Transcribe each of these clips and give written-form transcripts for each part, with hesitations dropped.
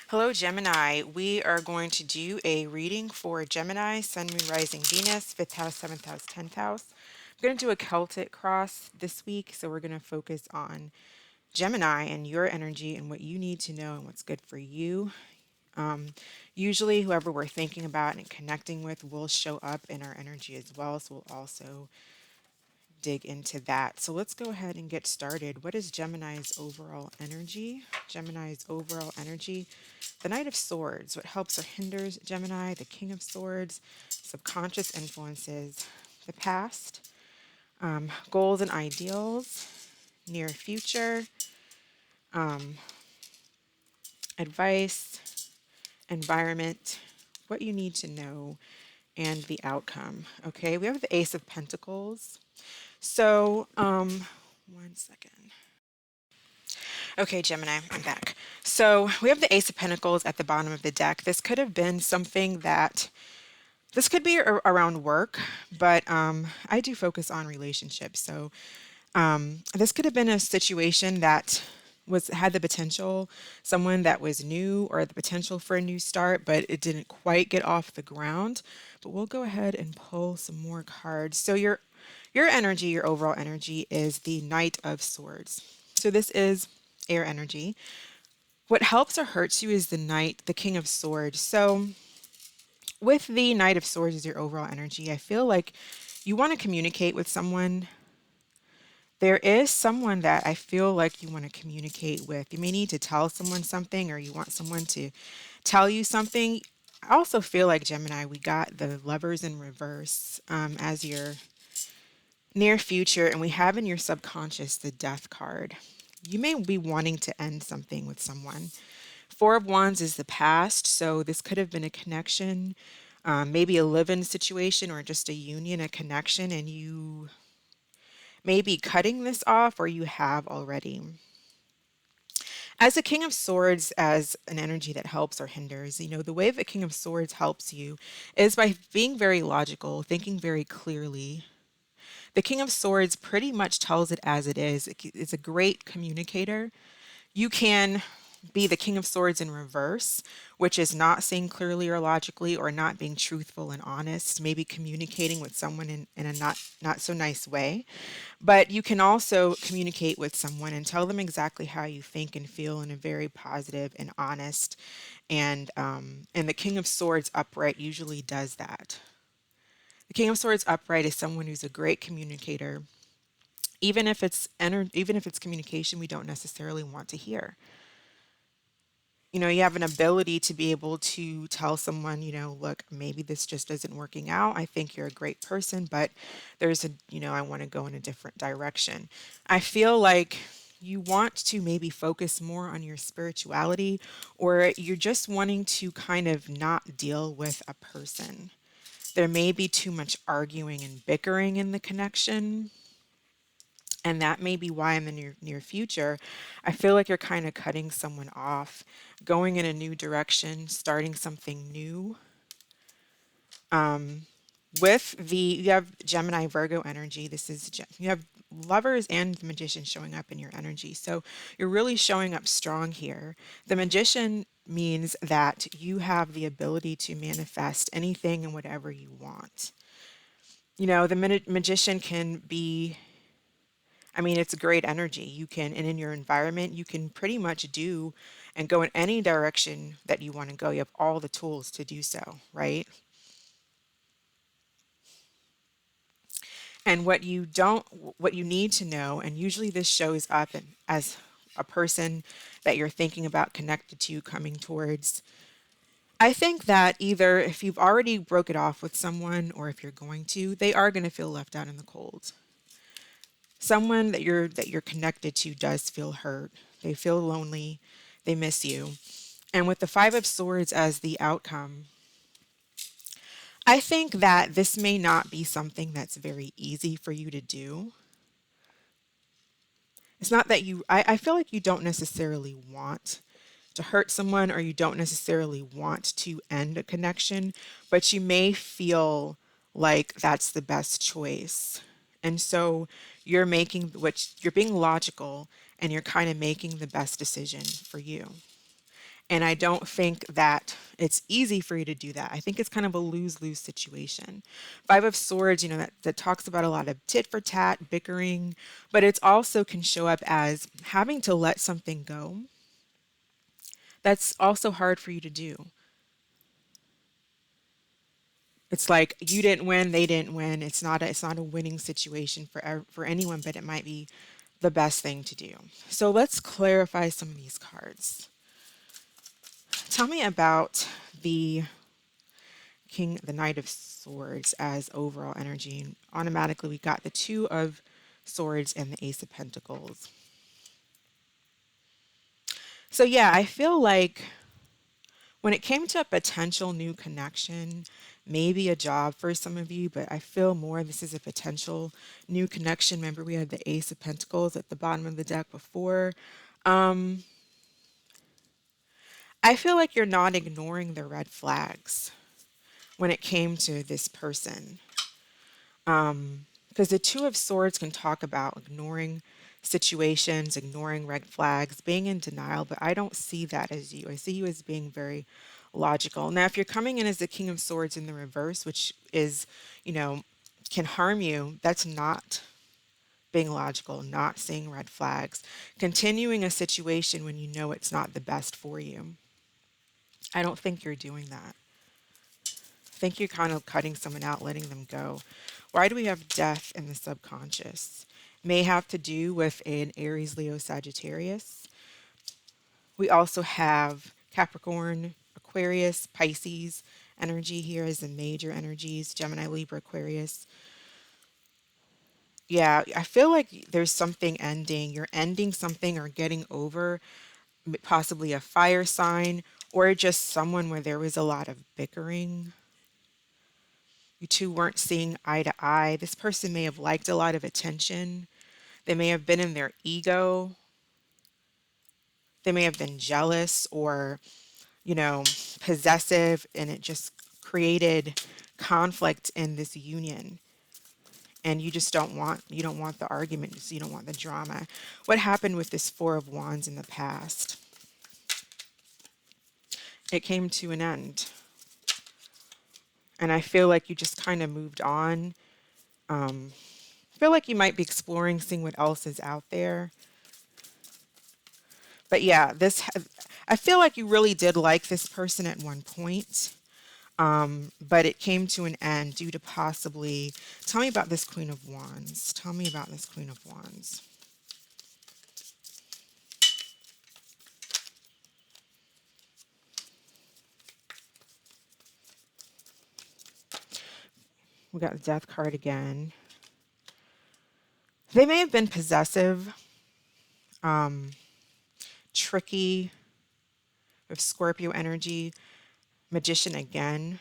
Hello, Gemini. We are going to do a reading for Gemini, Sun, Moon, Rising, Venus, 5th house, 7th house, 10th house. I'm going to do a Celtic cross this week, so we're going to focus on Gemini and your energy and what you need to know and what's good for you. Usually, whoever we're thinking about and connecting with will show up in our energy as well, so we'll also dig into that. So let's go ahead and get started. What is Gemini's overall energy? Gemini's overall energy. The Knight of Swords. What helps or hinders Gemini? The King of Swords. Subconscious influences. The past. Goals and ideals. Near future. Advice. Environment. What you need to know. And the outcome. Okay, we have the Ace of Pentacles. So, one second. Okay, Gemini, I'm back. So we have the Ace of Pentacles at the bottom of the deck. This could have been something that, this could be around work, but I do focus on relationships. So this could have been a situation that had the potential, someone that was new or the potential for a new start, but it didn't quite get off the ground. But we'll go ahead and pull some more cards. So your energy, your overall energy is the Knight of Swords. So this is air energy. What helps or hurts you is the Knight, the King of Swords. So with the Knight of Swords as your overall energy, I feel like you want to communicate with someone. There is someone that I feel like you want to communicate with. You may need to tell someone something, or you want someone to tell you something. I also feel like, Gemini, we got the Lovers in reverse as your near future, and we have in your subconscious the Death card. You may be wanting to end something with someone. Four of Wands is the past, so this could have been a connection, maybe a live-in situation or just a union, a connection, and you may be cutting this off or you have already. As a King of Swords, as an energy that helps or hinders, the way the King of Swords helps you is by being very logical, thinking very clearly. The King of Swords pretty much tells it as it is. It's a great communicator. You can be the King of Swords in reverse, which is not seeing clearly or logically or not being truthful and honest, maybe communicating with someone in a not so nice way. But you can also communicate with someone and tell them exactly how you think and feel in a very positive and honest. And the King of Swords upright usually does that. The King of Swords upright is someone who's a great communicator, even if it's communication we don't necessarily want to hear. You have an ability to be able to tell someone, look, maybe this just isn't working out. I think you're a great person, but I want to go in a different direction. I feel like you want to maybe focus more on your spirituality, or you're just wanting to kind of not deal with a person. There may be too much arguing and bickering in the connection. And that may be why in the near future, I feel like you're kind of cutting someone off, going in a new direction, starting something new. You have Gemini Virgo energy. You have Lovers and the Magician showing up in your energy. So you're really showing up strong here. The Magician means that you have the ability to manifest anything and whatever you want. The Magician can be, it's a great energy. And in your environment, you can pretty much do and go in any direction that you want to go. You have all the tools to do so, right? And what you need to know, and usually this shows up as a person that you're thinking about, connected to, coming towards. I think that either if you've already broke it off with someone or if you're going to, they are going to feel left out in the cold. Someone that you're connected to does feel hurt. They feel lonely. They miss you. And with the Five of Swords as the outcome, I think that this may not be something that's very easy for you to do. It's not that I feel like you don't necessarily want to hurt someone, or you don't necessarily want to end a connection, but you may feel like that's the best choice. And so you're being logical and you're kind of making the best decision for you. And I don't think that it's easy for you to do that. I think it's kind of a lose-lose situation. Five of Swords, that talks about a lot of tit for tat, bickering, but it also can show up as having to let something go. That's also hard for you to do. It's like you didn't win, they didn't win. It's not a winning situation for anyone, but it might be the best thing to do. So let's clarify some of these cards. Tell me about the the Knight of Swords as overall energy. And automatically, we got the Two of Swords and the Ace of Pentacles. So yeah, I feel like when it came to a potential new connection, maybe a job for some of you, but I feel more this is a potential new connection. Remember, we had the Ace of Pentacles at the bottom of the deck before. Um, I feel like you're not ignoring the red flags when it came to this person. Because the Two of Swords can talk about ignoring situations, ignoring red flags, being in denial, but I don't see that as you. I see you as being very logical. Now, if you're coming in as the King of Swords in the reverse, which is, you know, can harm you, that's not being logical, not seeing red flags, continuing a situation when you know it's not the best for you. I don't think you're doing that. I think you're kind of cutting someone out, letting them go. Why do we have death in the subconscious? May have to do with an Aries, Leo, Sagittarius. We also have Capricorn, Aquarius, Pisces energy here as the major energies, Gemini, Libra, Aquarius. Yeah, I feel like there's something ending. You're ending something or getting over possibly a fire sign or just someone where there was a lot of bickering. You two weren't seeing eye to eye. This person may have liked a lot of attention. They may have been in their ego. They may have been jealous or, you know, possessive, and it just created conflict in this union. And you don't want the arguments, you don't want the drama. What happened with this Four of Wands in the past? It came to an end. And I feel like you just kind of moved on. I feel like you might be exploring, seeing what else is out there. But yeah, I feel like you really did like this person at one point. But it came to an end due to possibly, tell me about this Queen of Wands. Tell me about this Queen of Wands. We got the Death card again. They may have been possessive, tricky, with Scorpio energy, Magician again,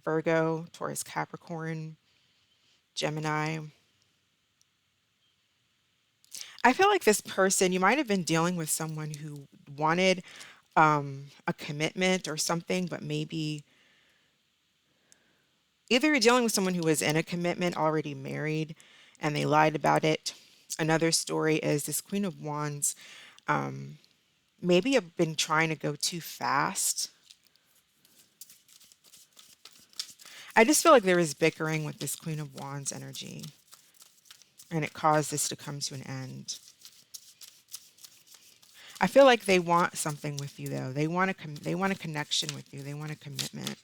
Virgo, Taurus, Capricorn, Gemini. I feel like this person, you might have been dealing with someone who wanted a commitment or something, but maybe either you're dealing with someone who was in a commitment, already married, and they lied about it. Another story is this Queen of Wands. Maybe have been trying to go too fast. I just feel like there is bickering with this Queen of Wands energy, and it caused this to come to an end. I feel like they want something with you, though. They want a connection with you. They want a commitment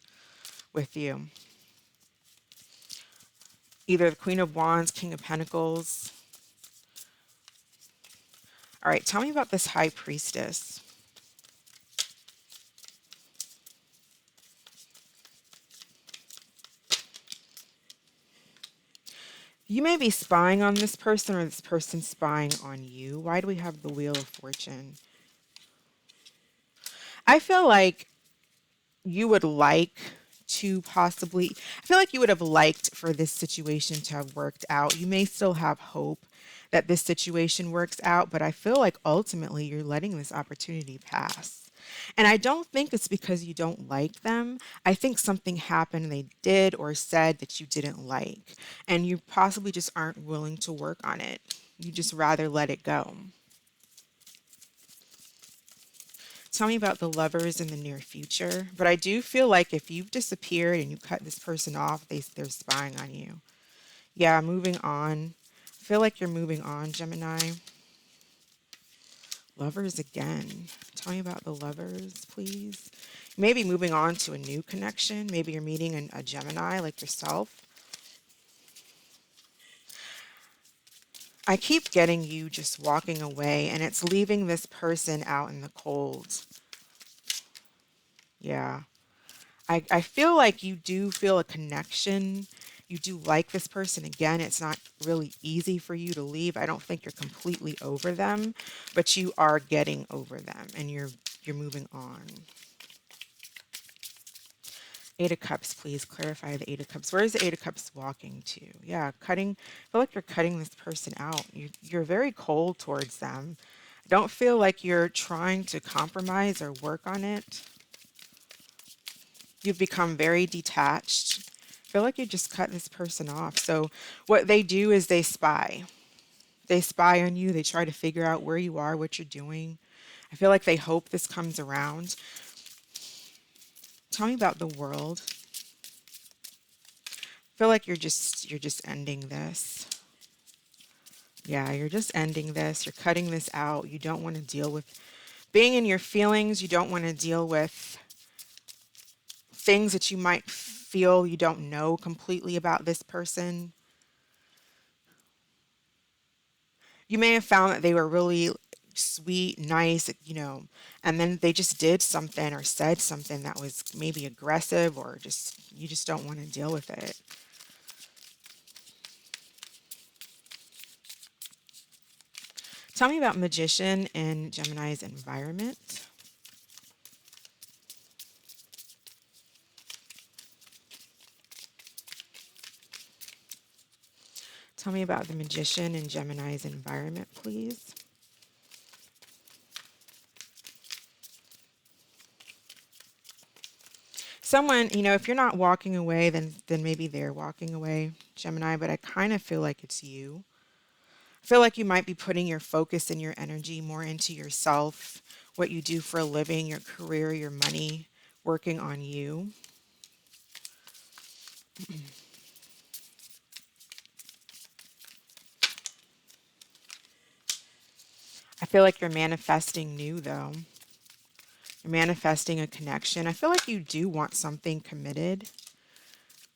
with you. Either the Queen of Wands, King of Pentacles. All right, tell me about this High Priestess. You may be spying on this person or this person spying on you. Why do we have the Wheel of Fortune? I feel like you would like to possibly, I feel like you would have liked for this situation to have worked out. You may still have hope that this situation works out, but I feel like ultimately you're letting this opportunity pass. And I don't think it's because you don't like them. I think something happened they did or said that you didn't like, and you possibly just aren't willing to work on it. You just rather let it go. Tell me about the lovers in the near future. But I do feel like if you've disappeared and you cut this person off, they're spying on you. Yeah, moving on. I feel like you're moving on, Gemini. Lovers again. Tell me about the lovers, please. Maybe moving on to a new connection. Maybe you're meeting a Gemini like yourself. I keep getting you just walking away, and it's leaving this person out in the cold. Yeah. I feel like you do feel a connection. You do like this person. Again, it's not really easy for you to leave. I don't think you're completely over them, but you are getting over them and you're moving on. Eight of Cups, please clarify the Eight of Cups. Where is the Eight of Cups walking to? Yeah, cutting. I feel like you're cutting this person out. You're very cold towards them. I don't feel like you're trying to compromise or work on it. You've become very detached. I feel like you just cut this person off. So what they do is they spy. They spy on you. They try to figure out where you are, what you're doing. I feel like they hope this comes around. Tell me about the world. I feel like you're just ending this. Yeah, you're just ending this. You're cutting this out. You don't want to deal with being in your feelings. You don't want to deal with things that you might feel you don't know completely about this person. You may have found that they were really sweet, nice, and then they just did something or said something that was maybe aggressive or just you just don't want to deal with it. Tell me about Magician in Gemini's environment. Tell me about the Magician in Gemini's environment, please. Someone, if you're not walking away, then maybe they're walking away, Gemini, but I kind of feel like it's you. I feel like you might be putting your focus and your energy more into yourself, what you do for a living, your career, your money, working on you. I feel like you're manifesting new, though. You're manifesting a connection. I feel like you do want something committed.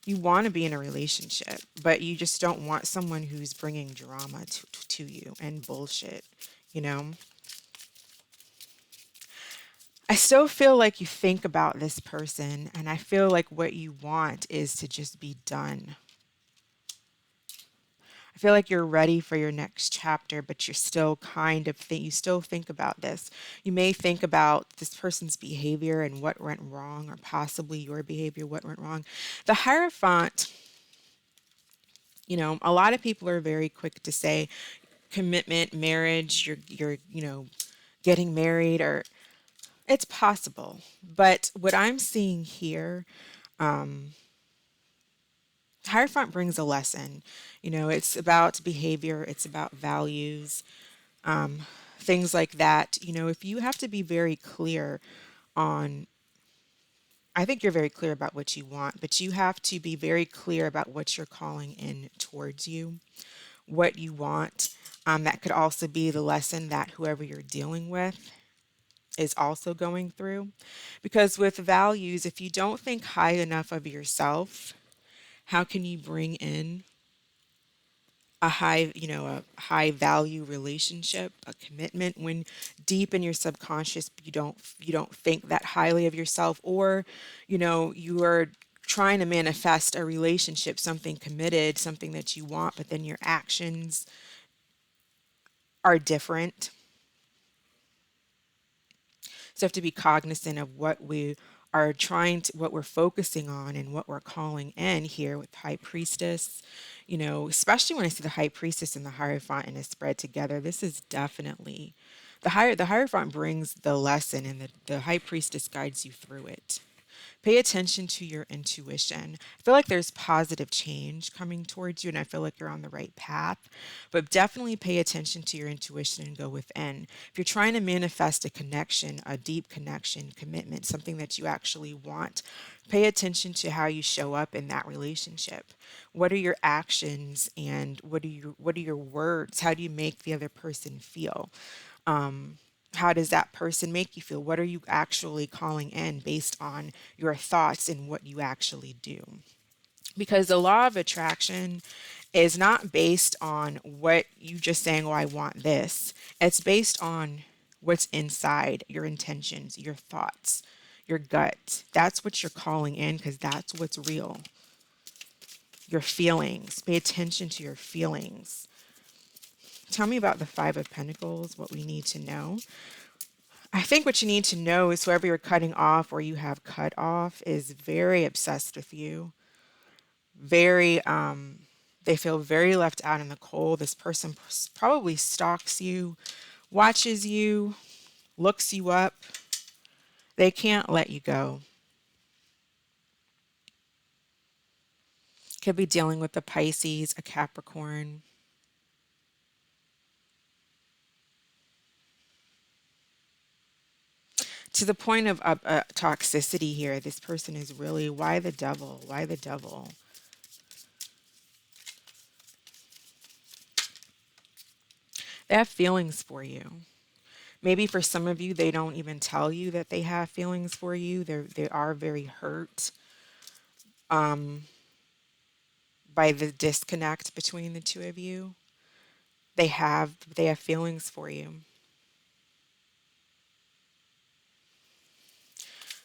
You want to be in a relationship, but you just don't want someone who's bringing drama to you and bullshit, you know? I still feel like you think about this person, and I feel like what you want is to just be done. I feel like you're ready for your next chapter, but you're still kind of you still think about this. You may think about this person's behavior and what went wrong, or possibly your behavior, what went wrong. The Hierophant, a lot of people are very quick to say commitment, marriage, you're getting married, or it's possible. But what I'm seeing here, Hierophant brings a lesson. It's about behavior, it's about values, things like that. If you have to be very clear on, I think you're very clear about what you want, but you have to be very clear about what you're calling in towards you, what you want. That could also be the lesson that whoever you're dealing with is also going through. Because with values, if you don't think high enough of yourself, how can you bring in a high value relationship, a commitment when deep in your subconscious you don't think that highly of yourself, or you are trying to manifest a relationship, something committed, something that you want, but then your actions are different. So you have to be cognizant of what we are what we're focusing on and what we're calling in here with High Priestess. Especially when I see the High Priestess and the Hierophant and it's spread together, this is definitely the Hierophant brings the lesson and the High Priestess guides you through it. Pay attention to your intuition. I feel like there's positive change coming towards you, and I feel like you're on the right path. But definitely pay attention to your intuition and go within. If you're trying to manifest a connection, a deep connection, commitment, something that you actually want, pay attention to how you show up in that relationship. What are your actions and what are your words? How do you make the other person feel? How does that person make you feel? What are you actually calling in based on your thoughts and what you actually do? Because the law of attraction is not based on what you just saying, oh, I want this. It's based on what's inside your intentions, your thoughts, your gut. That's what you're calling in because that's what's real. Your feelings. Pay attention to your feelings. Tell me about the Five of Pentacles, what we need to know. I think what you need to know is whoever you're cutting off or you have cut off is very obsessed with you. Very, they feel very left out in the cold. This person probably stalks you, watches you, looks you up. They can't let you go. Could be dealing with a Pisces, a Capricorn. To the point of toxicity here, this person is really, why the devil? Why the devil? They have feelings for you. Maybe for some of you, they don't even tell you that they have feelings for you. They are very hurt by the disconnect between the two of you. They have feelings for you.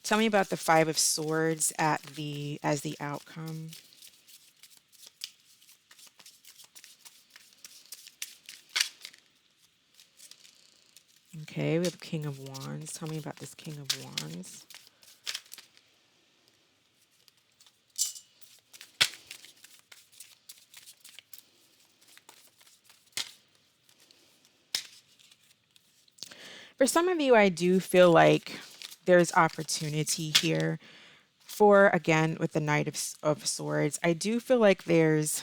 Tell me about the Five of Swords as the outcome. Okay, we have King of Wands. Tell me about this King of Wands. For some of you, I do feel like there's opportunity here for, again, with the Knight of Swords. I do feel like there's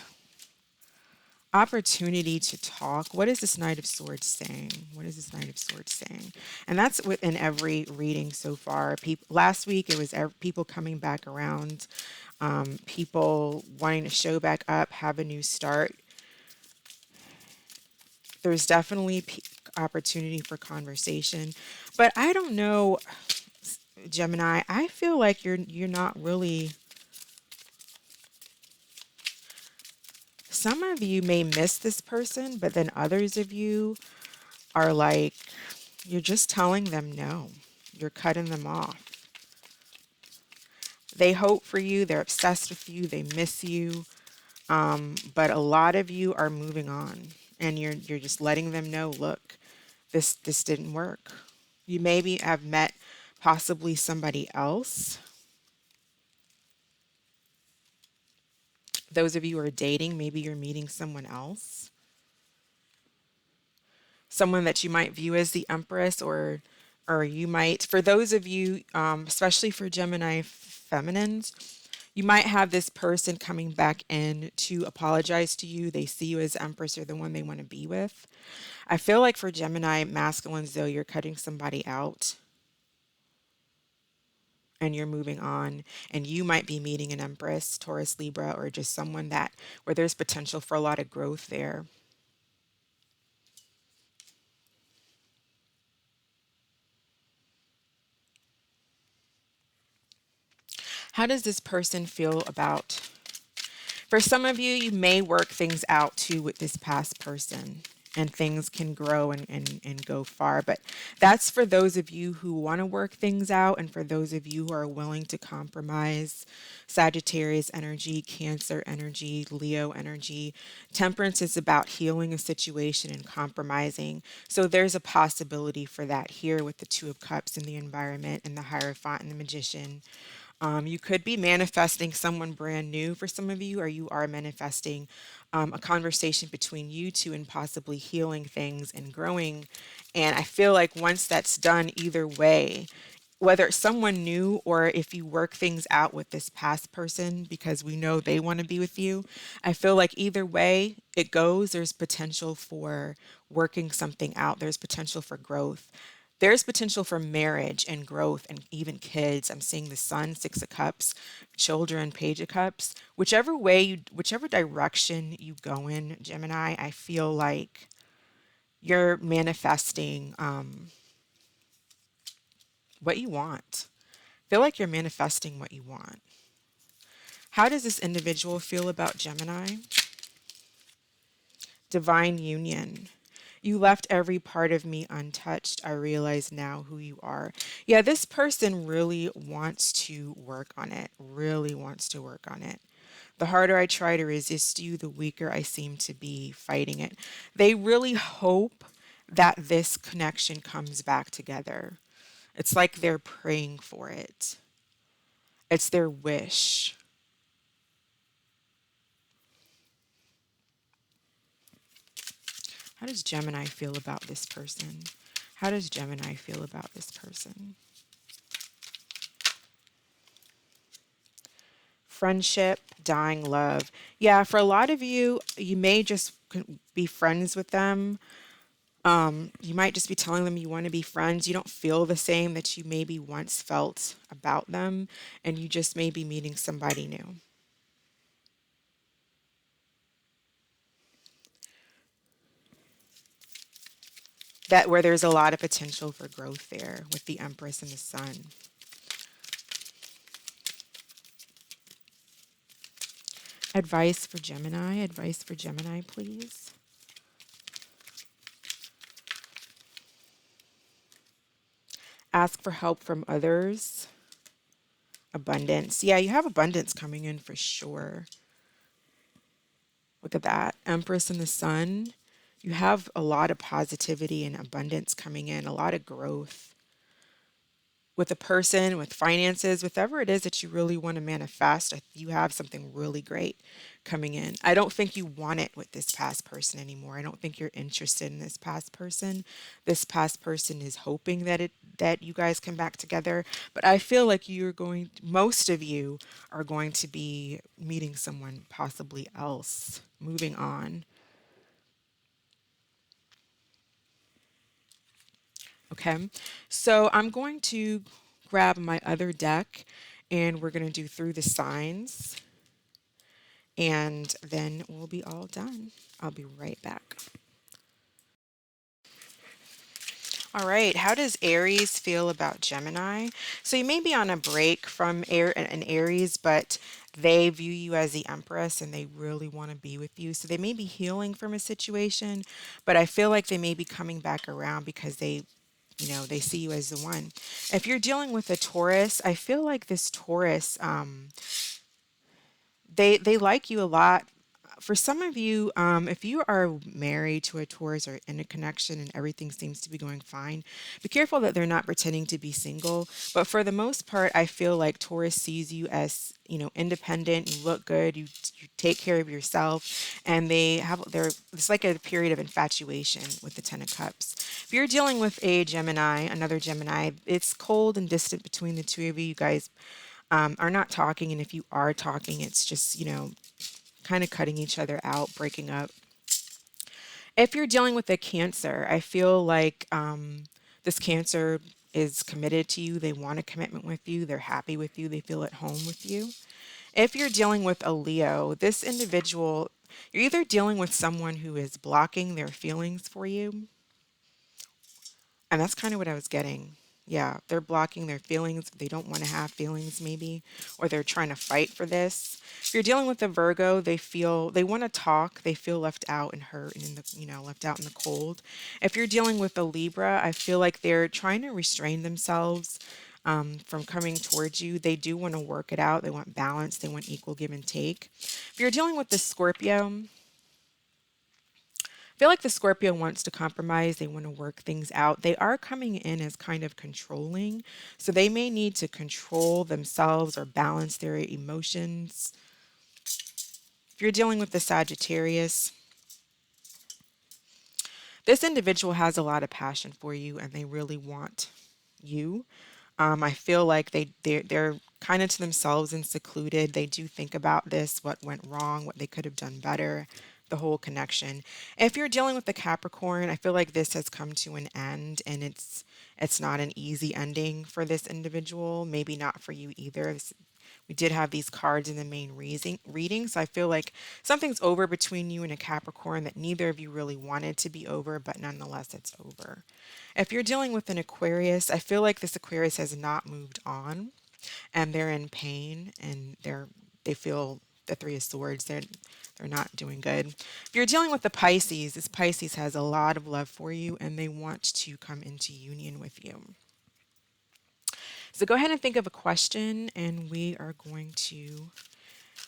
opportunity to talk. What is this Knight of Swords saying? What is this Knight of Swords saying? And that's within every reading so far. Last week, it was people coming back around, people wanting to show back up, have a new start. There's definitely opportunity for conversation, but I don't know, Gemini. I feel like you're not really. Some of you may miss this person, but then others of you are like, you're just telling them no. You're cutting them off. They hope for you. They're obsessed with you. They miss you. But a lot of you are moving on, and you're just letting them know, look, this didn't work. You maybe have met possibly somebody else. Those of you who are dating, maybe you're meeting someone else. Someone that you might view as the Empress, or you might, for those of you, especially for Gemini feminines, you might have this person coming back in to apologize to you. They see you as Empress or the one they want to be with. I feel like for Gemini masculines, though, you're cutting somebody out and you're moving on, and you might be meeting an Empress, Taurus, Libra, or just someone that where there's potential for a lot of growth there. How does this person feel about? For some of you, you may work things out too with this past person, and things can grow and go far. But that's for those of you who want to work things out, and for those of you who are willing to compromise. Sagittarius energy, Cancer energy, Leo energy. Temperance is about healing a situation and compromising. So there's a possibility for that here with the Two of Cups in the environment and the Hierophant and the Magician. You could be manifesting someone brand new for some of you, or you are manifesting a conversation between you two and possibly healing things and growing. And I feel like once that's done, either way, whether it's someone new or if you work things out with this past person because we know they want to be with you, I feel like either way it goes, there's potential for working something out. There's potential for growth. There's potential for marriage and growth and even kids. I'm seeing the sun, Six of Cups, children, Page of Cups. Whichever way you, whichever direction you go in, Gemini, I feel like you're manifesting what you want. Feel like you're manifesting what you want. How does this individual feel about Gemini? Divine union. You left every part of me untouched. I realize now who you are. Yeah, this person really wants to work on it, really wants to work on it. The harder I try to resist you, the weaker I seem to be fighting it. They really hope that this connection comes back together. It's like they're praying for it, it's their wish. How does Gemini feel about this person? How does Gemini feel about this person? Friendship, dying love. Yeah, for a lot of you, you may just be friends with them. You might just be telling them you want to be friends. You don't feel the same that you maybe once felt about them, and you just may be meeting somebody new. That where there's a lot of potential for growth there with the Empress and the Sun. Advice for Gemini, please. Ask for help from others. Abundance. Yeah, you have abundance coming in for sure. Look at that. Empress and the Sun. You have a lot of positivity and abundance coming in, a lot of growth with a person, with finances, whatever it is that you really want to manifest. You have something really great coming in. I don't think you want it with this past person anymore. I don't think you're interested in this past person. This past person is hoping that you guys come back together, but I feel like most of you are going to be meeting someone possibly else, moving on. Okay. So I'm going to grab my other deck and we're going to do through the signs and then we'll be all done. I'll be right back. All right, how does Aries feel about Gemini? So you may be on a break from an Aries, but they view you as the Empress and they really want to be with you. So they may be healing from a situation, but I feel like they may be coming back around because they see you as the one. If you're dealing with a Taurus, I feel like this Taurus, they like you a lot. For some of you, if you are married to a Taurus or in a connection and everything seems to be going fine, be careful that they're not pretending to be single. But for the most part, I feel like Taurus sees you as independent. You look good. You take care of yourself, and it's like a period of infatuation with the Ten of Cups. If you're dealing with a Gemini, another Gemini, it's cold and distant between the two of you. You guys are not talking, and if you are talking, it's just kind of cutting each other out, breaking up. If you're dealing with a Cancer, I feel like this Cancer is committed to you. They want a commitment with you. They're happy with you. They feel at home with you. If you're dealing with a Leo, this individual, you're either dealing with someone who is blocking their feelings for you, and that's kind of what I was getting. Yeah, they're blocking their feelings. They don't want to have feelings, maybe, or they're trying to fight for this. If you're dealing with a Virgo, they want to talk. They feel left out and hurt and left out in the cold. If you're dealing with a Libra, I feel like they're trying to restrain themselves from coming towards you. They do want to work it out. They want balance. They want equal give and take. If you're dealing with the Scorpio, I feel like the Scorpio wants to compromise. They want to work things out. They are coming in as kind of controlling. So they may need to control themselves or balance their emotions. If you're dealing with the Sagittarius, this individual has a lot of passion for you and they really want you. I feel like they're kind of to themselves and secluded. They do think about this, what went wrong, what they could have done better, the whole connection. If you're dealing with the Capricorn, I feel like this has come to an end, and it's not an easy ending for this individual. Maybe not for you either. We did have these cards in the main reading, so I feel like something's over between you and a Capricorn that neither of you really wanted to be over, but nonetheless, it's over. If you're dealing with an Aquarius, I feel like this Aquarius has not moved on, and they're in pain, and they feel the Three of Swords. They're not doing good. If you're dealing with the Pisces, this Pisces has a lot of love for you, and they want to come into union with you. So go ahead and think of a question, and we are going to.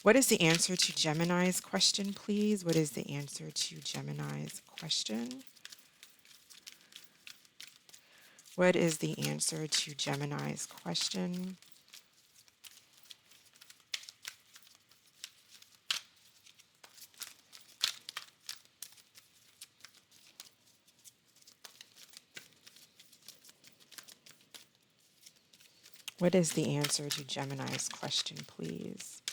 What is the answer to Gemini's question, please? What is the answer to Gemini's question? What is the answer to Gemini's question? What is the answer to Gemini's question, please?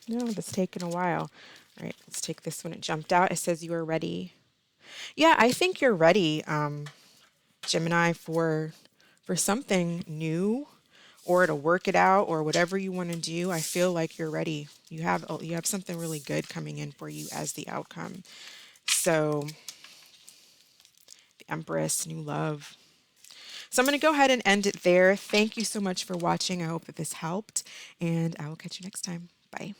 No, that's taken a while. All right, let's take this one. It jumped out. It says you are ready. Yeah, I think you're ready, Gemini, for something new, or to work it out, or whatever you want to do. I feel like you're ready. You have something really good coming in for you as the outcome. So, the Empress, new love. So I'm going to go ahead and end it there. Thank you so much for watching. I hope that this helped, and I will catch you next time. Bye.